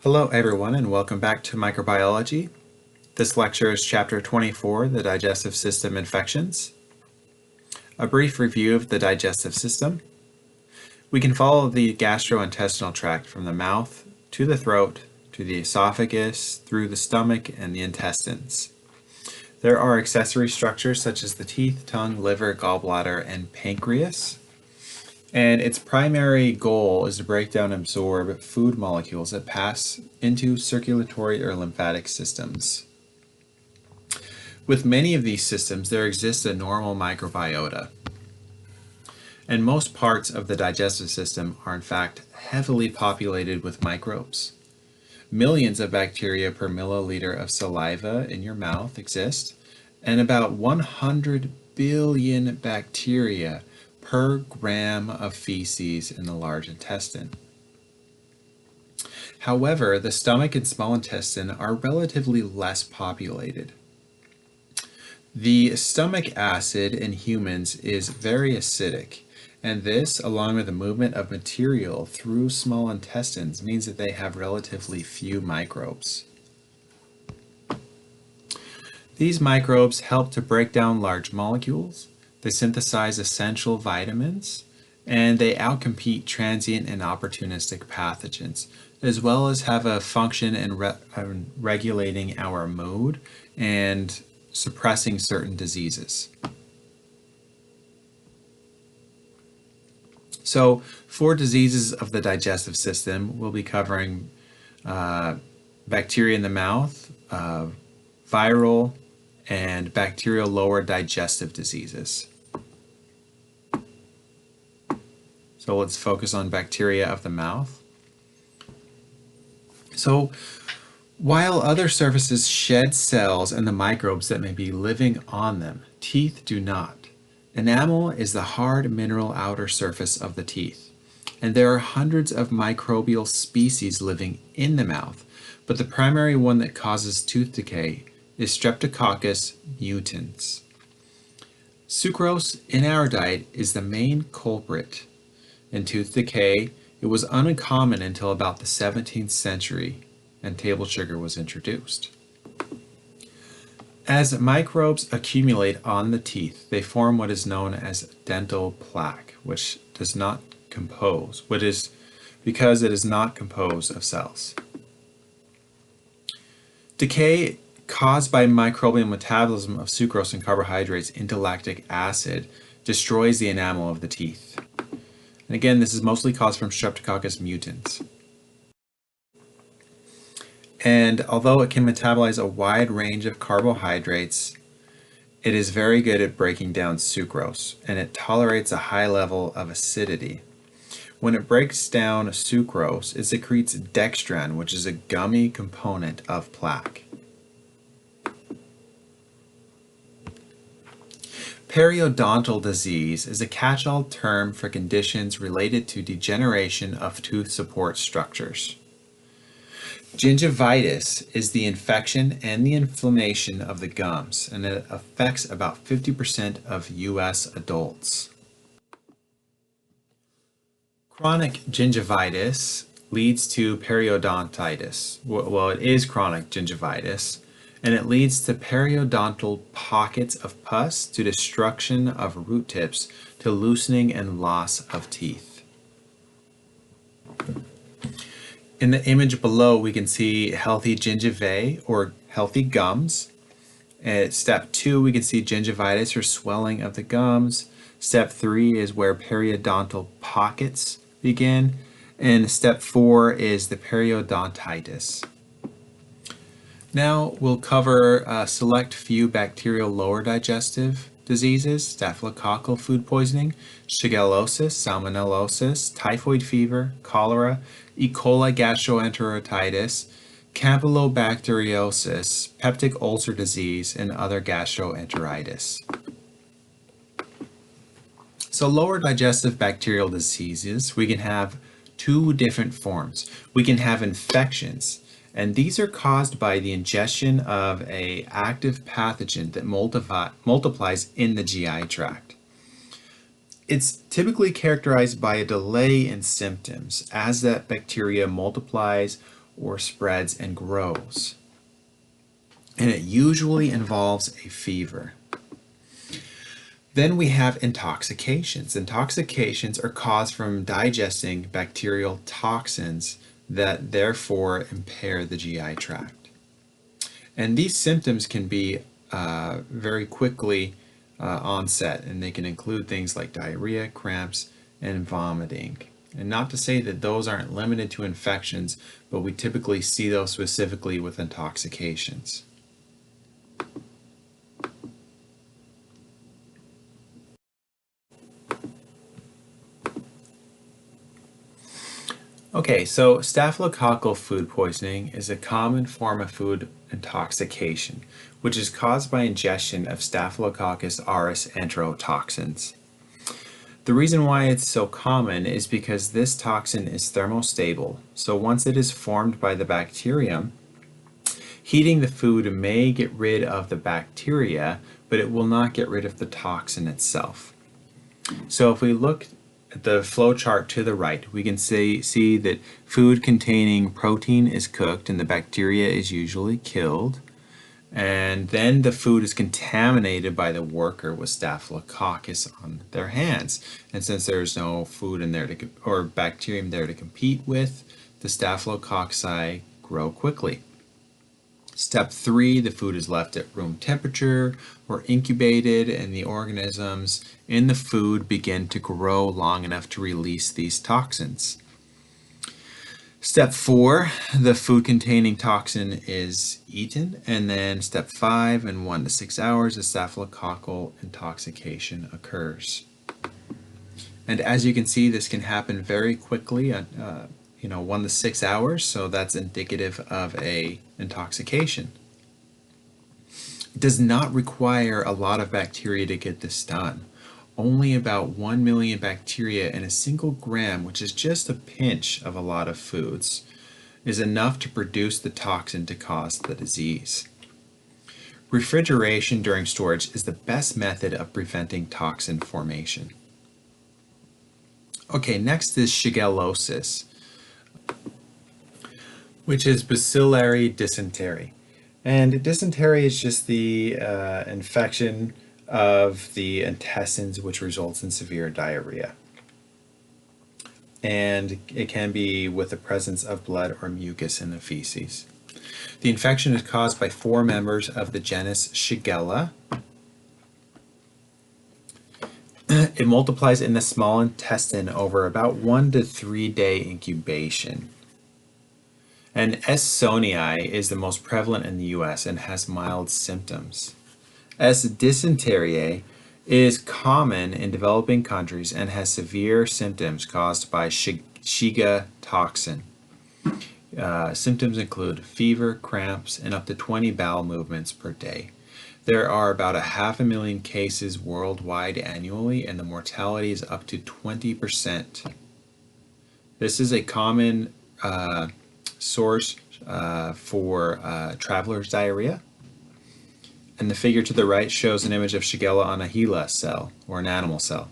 Hello everyone and welcome back to microbiology. This lecture is chapter 24, the digestive system infections. A brief review of the digestive system. We can follow the gastrointestinal tract from the mouth to the throat, to the esophagus, through the stomach and the intestines. There are accessory structures such as the teeth, tongue, liver, gallbladder, and pancreas. And its primary goal is to break down and absorb food molecules that pass into circulatory or lymphatic systems. With many of these systems, there exists a normal microbiota. And most parts of the digestive system are in fact heavily populated with microbes. Millions of bacteria per milliliter of saliva in your mouth exist, and about 100 billion bacteria per gram of feces in the large intestine. However, the stomach and small intestine are relatively less populated. The stomach acid in humans is very acidic, and this, along with the movement of material through small intestines, means that they have relatively few microbes. These microbes help to break down large molecules. They synthesize essential vitamins, and they outcompete transient and opportunistic pathogens, as well as have a function in regulating our mood and suppressing certain diseases. So, for diseases of the digestive system, we'll be covering bacteria in the mouth, viral, and bacterial lower digestive diseases. So let's focus on bacteria of the mouth. So while other surfaces shed cells and the microbes that may be living on them, teeth do not. Enamel is the hard mineral outer surface of the teeth, and there are hundreds of microbial species living in the mouth, but the primary one that causes tooth decay is Streptococcus mutans. Sucrose in our diet is the main culprit in tooth decay. It was uncommon until about the 17th century, and table sugar was introduced. As microbes accumulate on the teeth, they form what is known as dental plaque, which does not compose, because it is not composed of cells. Decay caused by microbial metabolism of sucrose and carbohydrates into lactic acid destroys the enamel of the teeth. And again, this is mostly caused from Streptococcus mutans. And although it can metabolize a wide range of carbohydrates, it is very good at breaking down sucrose, and it tolerates a high level of acidity. When it breaks down sucrose, it secretes dextran, which is a gummy component of plaque. Periodontal disease is a catch-all term for conditions related to degeneration of tooth support structures. Gingivitis is the infection and the inflammation of the gums, and it affects about 50% of U.S. adults. Chronic gingivitis leads to periodontitis. Well, it is chronic gingivitis, and it leads to periodontal pockets of pus, to destruction of root tips, to loosening and loss of teeth. In the image below, we can see healthy gingivae or healthy gums. At step 2, we can see gingivitis or swelling of the gums. Step 3 is where periodontal pockets begin. And step 4 is the periodontitis. Now we'll cover a select few bacterial lower digestive diseases: staphylococcal food poisoning, shigellosis, salmonellosis, typhoid fever, cholera, E. coli gastroenterititis, CAMPYLOBACTERIOSIS, peptic ulcer disease, and other gastroenteritis. So lower digestive bacterial diseases, we can have two different forms. We can have infections, and these are caused by the ingestion of an active pathogen that multiplies in the GI tract. It's typically characterized by a delay in symptoms as that bacteria multiplies or spreads and grows. And it usually involves a fever. Then we have intoxications. Intoxications are caused from digesting bacterial toxins that therefore impair the GI tract. And these symptoms can be very quickly onset, and they can include things like diarrhea, cramps, and vomiting. And not to say that those aren't limited to infections, but we typically see those specifically with intoxications. Okay, so staphylococcal food poisoning is a common form of food intoxication, which is caused by ingestion of Staphylococcus aureus enterotoxins. The reason why it's so common is because this toxin is thermostable, so once it is formed by the bacterium, heating the food may get rid of the bacteria, but it will not get rid of the toxin itself. So if we look at the flow chart to the right, we can see that food containing protein is cooked and the bacteria is usually killed. And then the food is contaminated by the worker with Staphylococcus on their hands. And since there's no food in there or bacterium there to compete with, the Staphylococci grow quickly. Step 3, the food is left at room temperature or incubated, and the organisms in the food begin to grow long enough to release these toxins. Step 4, the food containing toxin is eaten, and then step 5, in 1 to 6 hours, a staphylococcal intoxication occurs. And as you can see, this can happen very quickly, 1 to 6 hours, so that's indicative of a intoxication. It does not require a lot of bacteria to get this done. Only about 1 million bacteria in a single gram, which is just a pinch of a lot of foods, is enough to produce the toxin to cause the disease. Refrigeration during storage is the best method of preventing toxin formation. Okay, next is Shigellosis, which is bacillary dysentery. And dysentery is just the infection of the intestines, which results in severe diarrhea. And it can be with the presence of blood or mucus in the feces. The infection is caused by 4 members of the genus Shigella. It multiplies in the small intestine over about 1 to 3 day incubation. And S. sonii is the most prevalent in the US and has mild symptoms. S. dysenteriae is common in developing countries and has severe symptoms caused by Shiga toxin. Symptoms include fever, cramps, and up to 20 bowel movements per day. There are about 500,000 cases worldwide annually, and the mortality is up to 20%. This is a common source for traveler's diarrhea. And the figure to the right shows an image of Shigella on a HeLa cell, or an animal cell.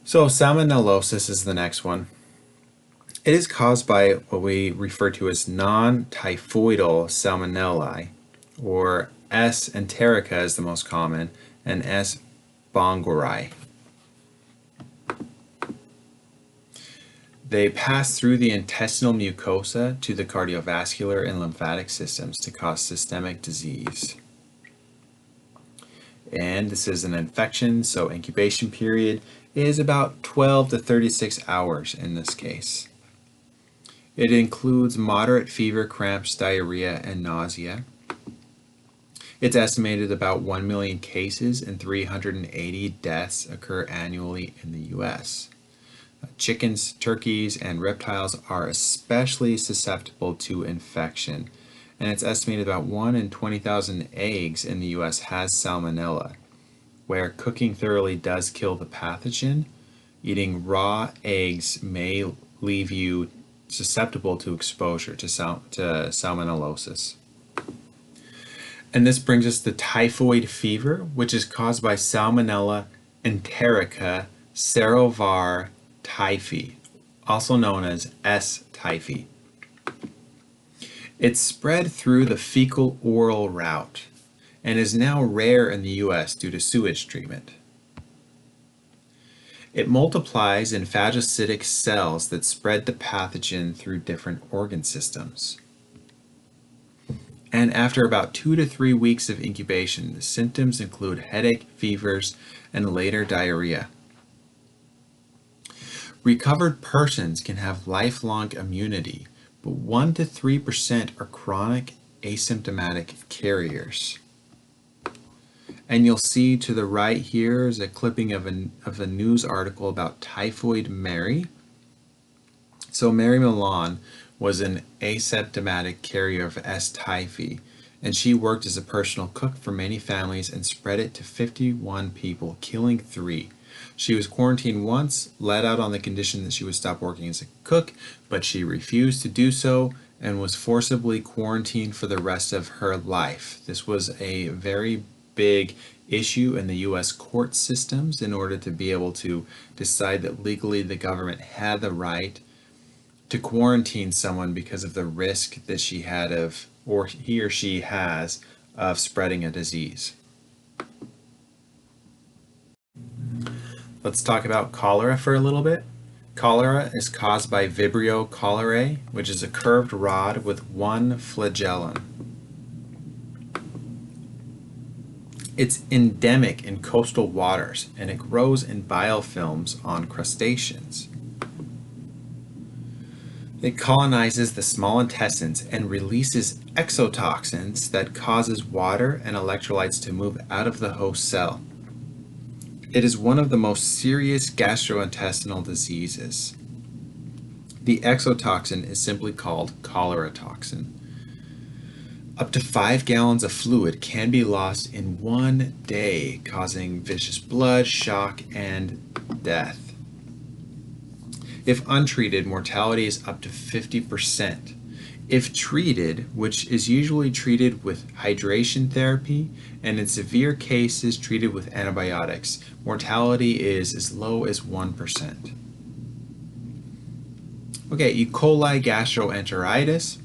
So salmonellosis is the next one. It is caused by what we refer to as non-typhoidal salmonella, or S. enterica is the most common, and S. bongori. They pass through the intestinal mucosa to the cardiovascular and lymphatic systems to cause systemic disease. And this is an infection, so incubation period is about 12 to 36 hours in this case. It includes moderate fever, cramps, diarrhea, and nausea. It's estimated about 1 million cases and 380 deaths occur annually in the US. Chickens, turkeys, and reptiles are especially susceptible to infection, and it's estimated about 1 in 20,000 eggs in the US has salmonella. Where cooking thoroughly does kill the pathogen, eating raw eggs may leave you susceptible to exposure to salmonellosis. And this brings us to typhoid fever, which is caused by Salmonella enterica serovar typhi, also known as S. typhi. It's spread through the fecal-oral route and is now rare in the U.S. due to sewage treatment. It multiplies in phagocytic cells that spread the pathogen through different organ systems. And after about 2 to 3 weeks of incubation, the symptoms include headache, fevers, and later diarrhea. Recovered persons can have lifelong immunity, but 1 to 3% are chronic asymptomatic carriers. And you'll see to the right here is a clipping of a news article about Typhoid Mary. So Mary Milan was an asymptomatic carrier of S. typhi, and she worked as a personal cook for many families and spread it to 51 people, killing 3. She was quarantined once, let out on the condition that she would stop working as a cook, but she refused to do so and was forcibly quarantined for the rest of her life. This was a very big issue in the U.S. court systems in order to be able to decide that legally the government had the right to quarantine someone because of the risk that she had of, or he or she has, of spreading a disease. Let's talk about cholera for a little bit. Cholera is caused by Vibrio cholerae, which is a curved rod with 1 flagellum. It's endemic in coastal waters, and it grows in biofilms on crustaceans. It colonizes the small intestines and releases exotoxins that causes water and electrolytes to move out of the host cell. It is one of the most serious gastrointestinal diseases. The exotoxin is simply called cholera toxin. Up to 5 gallons of fluid can be lost in 1 day, causing vicious blood, shock, and death. If untreated, mortality is up to 50%. If treated, which is usually treated with hydration therapy, and in severe cases treated with antibiotics, mortality is as low as 1%. Okay, E. coli gastroenteritis.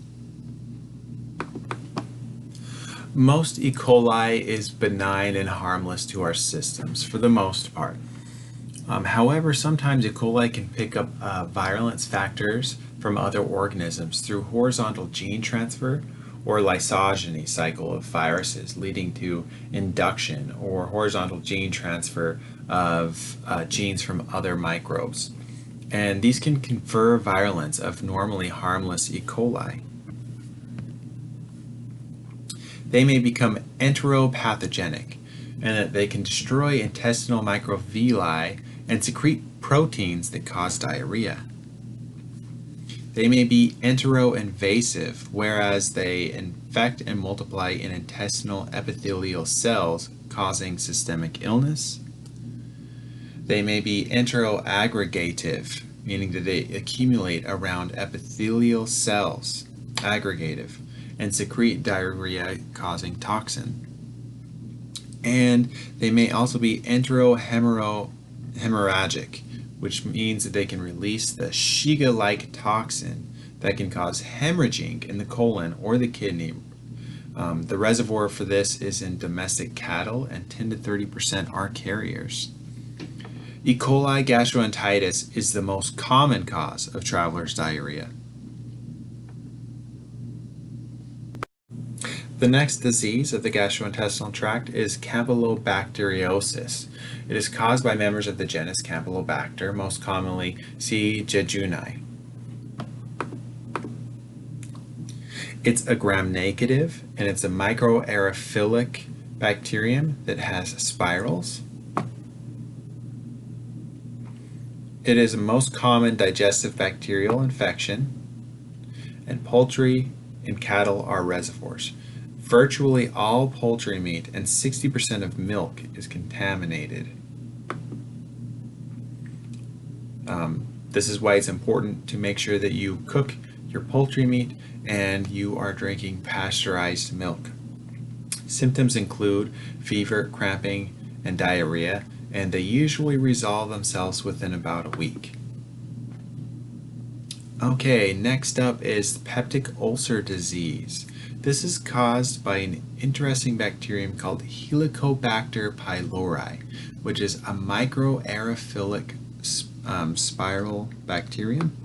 Most E. coli is benign and harmless to our systems for the most part. However, sometimes E. coli can pick up virulence factors from other organisms through horizontal gene transfer or lysogeny cycle of viruses, leading to induction or horizontal gene transfer of genes from other microbes. And these can confer virulence of normally harmless E. coli. They may become enteropathogenic, and that they can destroy intestinal microvilli and secrete proteins that cause diarrhea. They may be enteroinvasive, whereas they infect and multiply in intestinal epithelial cells, causing systemic illness. They may be enteroaggregative, meaning that they accumulate around epithelial cells, aggregative, and secrete diarrhea causing toxin. And they may also be enterohemorrhagic, which means that they can release the Shiga-like toxin that can cause hemorrhaging in the colon or the kidney. The reservoir for this is in domestic cattle, and 10 to 30% are carriers. E. coli gastroenteritis is the most common cause of traveler's diarrhea. The next disease of the gastrointestinal tract is CAMPYLOBACTERIOSIS. It is caused by members of the genus Campylobacter, most commonly C. jejuni. It's a gram-negative, and it's a microaerophilic bacterium that has spirals. It is the most common digestive bacterial infection, and poultry and cattle are reservoirs. Virtually all poultry meat and 60% of milk is contaminated. This is why it's important to make sure that you cook your poultry meat and you are drinking pasteurized milk. Symptoms include fever, cramping, and diarrhea, and they usually resolve themselves within about a week. Okay, next up is peptic ulcer disease. This is caused by an interesting bacterium called Helicobacter pylori, which is a microaerophilic spiral bacterium.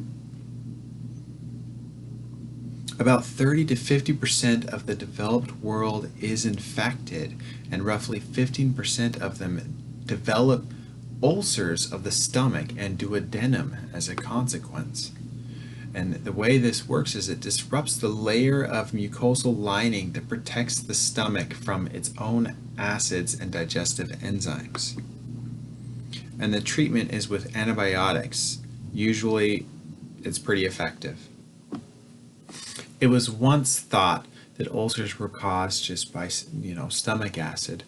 About 30 to 50% of the developed world is infected, and roughly 15% of them develop ulcers of the stomach and duodenum as a consequence. And the way this works is it disrupts the layer of mucosal lining that protects the stomach from its own acids and digestive enzymes. And the treatment is with antibiotics. Usually it's pretty effective. It was once thought that ulcers were caused just by, stomach acid.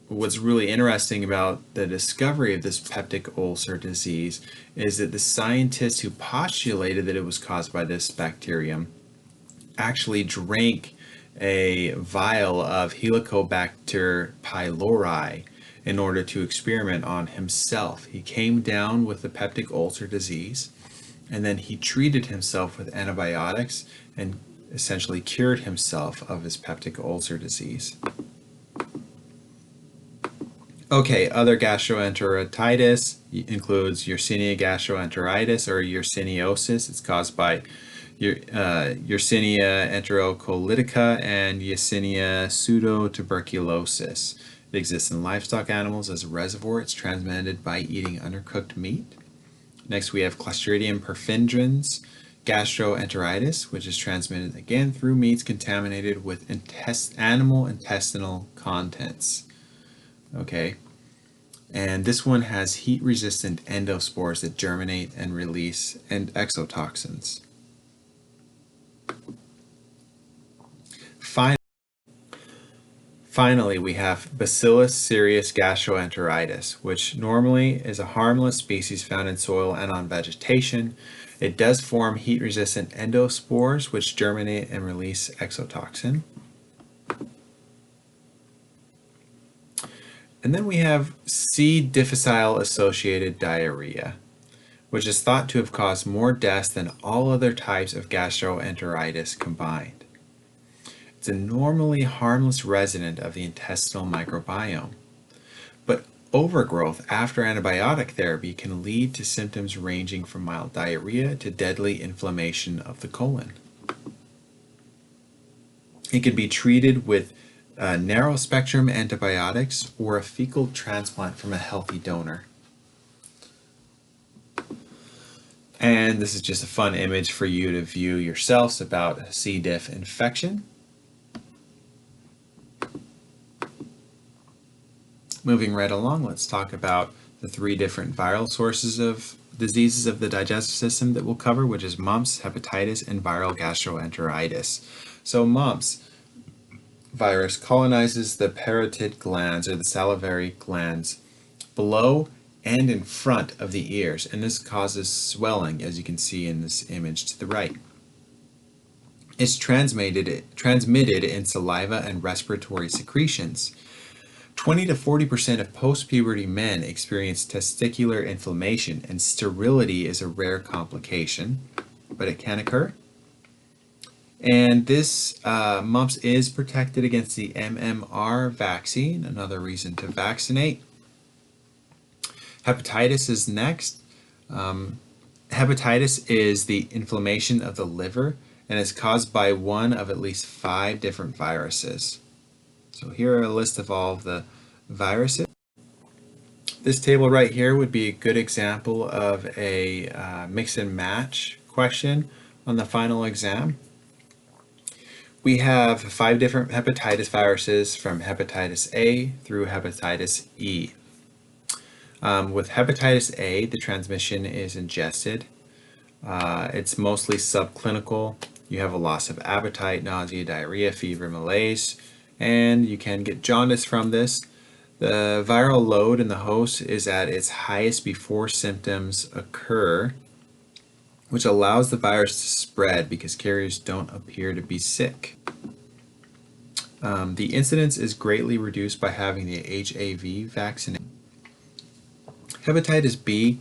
What's really interesting about the discovery of this peptic ulcer disease is that the scientists who postulated that it was caused by this bacterium actually drank a vial of Helicobacter pylori in order to experiment on himself. He came down with the peptic ulcer disease, and then he treated himself with antibiotics and essentially cured himself of his peptic ulcer disease. Okay, other gastroenteritis includes Yersinia gastroenteritis or yersiniosis. It's caused by Yersinia enterocolitica and Yersinia pseudotuberculosis. It exists in livestock animals as a reservoir. It's transmitted by eating undercooked meat. Next, we have Clostridium perfringens gastroenteritis, which is transmitted again through meats contaminated with animal intestinal contents. Okay, and this one has heat-resistant endospores that germinate and release exotoxins. Finally, we have Bacillus cereus gastroenteritis, which normally is a harmless species found in soil and on vegetation. It does form heat-resistant endospores, which germinate and release exotoxin. And then we have C. difficile associated diarrhea, which is thought to have caused more deaths than all other types of gastroenteritis combined. It's a normally harmless resident of the intestinal microbiome, but overgrowth after antibiotic therapy can lead to symptoms ranging from mild diarrhea to deadly inflammation of the colon. It can be treated with narrow spectrum antibiotics or a fecal transplant from a healthy donor. And this is just a fun image for you to view yourselves about C. diff infection. Moving right along, let's talk about the 3 different viral sources of diseases of the digestive system that we'll cover, which is mumps, hepatitis, and viral gastroenteritis. So mumps virus colonizes the parotid glands or the salivary glands below and in front of the ears, and this causes swelling, as you can see in this image to the right. It's transmitted in saliva and respiratory secretions. 20 to 40% of post-puberty men experience testicular inflammation, and sterility is a rare complication, but it can occur. And this mumps is protected against the MMR vaccine, another reason to vaccinate. Hepatitis is next. Hepatitis is the inflammation of the liver and is caused by one of at least 5 different viruses. So here are a list of all of the viruses. This table right here would be a good example of a mix and match question on the final exam. We have 5 different hepatitis viruses from hepatitis A through hepatitis E. With hepatitis A, the transmission is ingested. It's mostly subclinical. You have a loss of appetite, nausea, diarrhea, fever, malaise, and you can get jaundice from this. The viral load in the host is at its highest before symptoms occur, which allows the virus to spread because carriers don't appear to be sick. The incidence is greatly reduced by having the HAV vaccination. Hepatitis B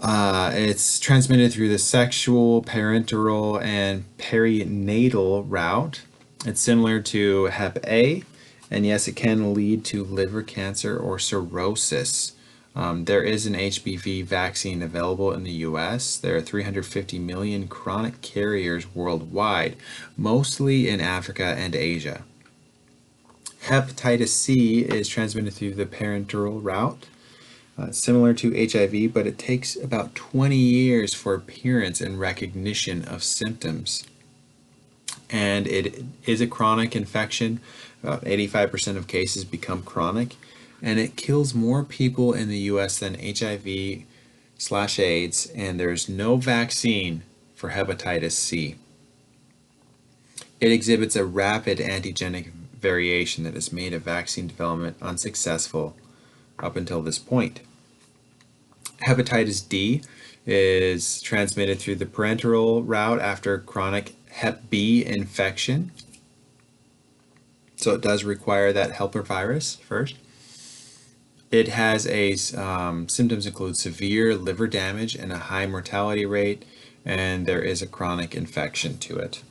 It's transmitted through the sexual, parenteral, and perinatal route. It's similar to Hep A, and yes, it can lead to liver cancer or cirrhosis. There is an HPV vaccine available in the US. There are 350 million chronic carriers worldwide, mostly in Africa and Asia. Hepatitis C is transmitted through the parenteral route. Similar to HIV, but it takes about 20 years for appearance and recognition of symptoms. And it is a chronic infection. About 85% of cases become chronic, and it kills more people in the US than HIV/AIDS, and there's no vaccine for hepatitis C. It exhibits a rapid antigenic variation that has made a vaccine development unsuccessful up until this point. Hepatitis D is transmitted through the parenteral route after chronic Hep B infection. So it does require that helper virus first. It has symptoms include severe liver damage and a high mortality rate, and there is a chronic infection to it.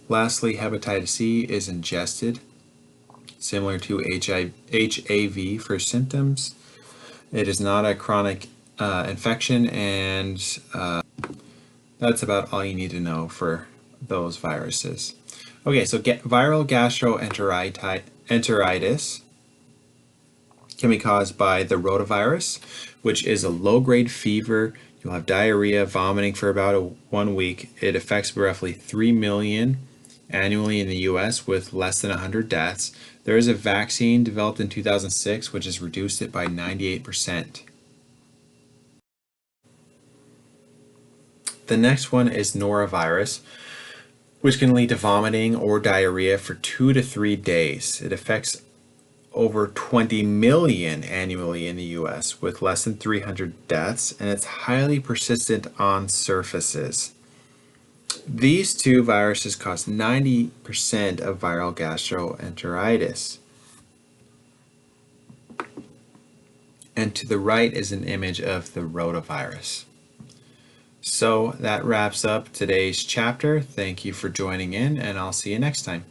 Lastly, hepatitis C is ingested, similar to HAV for symptoms. It is not a chronic infection, and that's about all you need to know for those viruses. Okay, so viral gastroenteritis can be caused by the rotavirus, which is a low-grade fever. You'll have diarrhea, vomiting for about 1 week. It affects roughly 3 million annually in the US with less than 100 deaths. There is a vaccine developed in 2006 which has reduced it by 98%. The next one is norovirus, which can lead to vomiting or diarrhea for 2 to 3 days. It affects over 20 million annually in the US with less than 300 deaths, and it's highly persistent on surfaces. These two viruses cause 90% of viral gastroenteritis. And to the right is an image of the rotavirus. So that wraps up today's chapter. Thank you for joining in, and I'll see you next time.